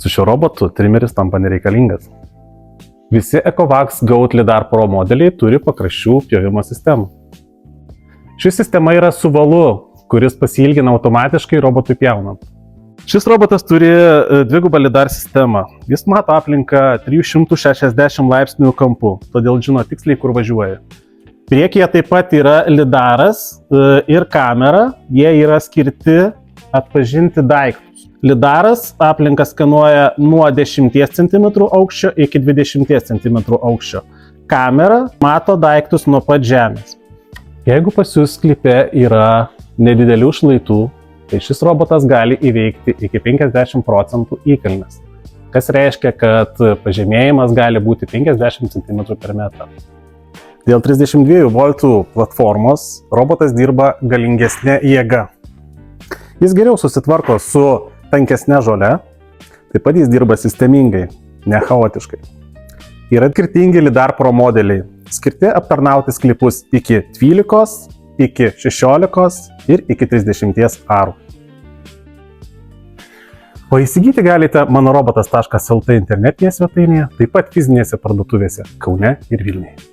Su šiuo robotu trimeris tampa nereikalingas. Visi Ecovacs Goat Lidar Pro modeliai turi pakraščių pjovimo sistemą. Ši sistema yra su valu, kuris pasiilgina automatiškai robotui pjaunant. Šis robotas turi dvigubą lidar sistemą. Jis mato aplinką 360 laipsnių kampu, todėl žino tiksliai, kur važiuoja. Priekyje taip pat yra lidaras ir kamera, jie yra skirti atpažinti daiktus. Lidaras aplinką skanuoja nuo 10 cm aukščio iki 20 cm aukščio. Kamera mato daiktus nuo pat žemės. Jeigu pas jūs sklype yra nedidelių šlaitų, tai šis robotas gali įveikti iki 50% įkalnės, kas reiškia, kad pažemėjimas gali būti 50 cm per metrą. Dėl 32 V platformos robotas dirba galingesnė jėga. Jis geriau susitvarko su tankesne žole, taip pat jis dirba sistemingai, ne chaotiškai. Yra skirtingi Lidar Pro modeliai, skirti aptarnauti sklypus iki 12, iki 16 ir iki 30 arų. O įsigyti galite manorobotas.lt internetinėje svetainėje, taip pat fizinėse parduotuvėse Kaune ir Vilniuje.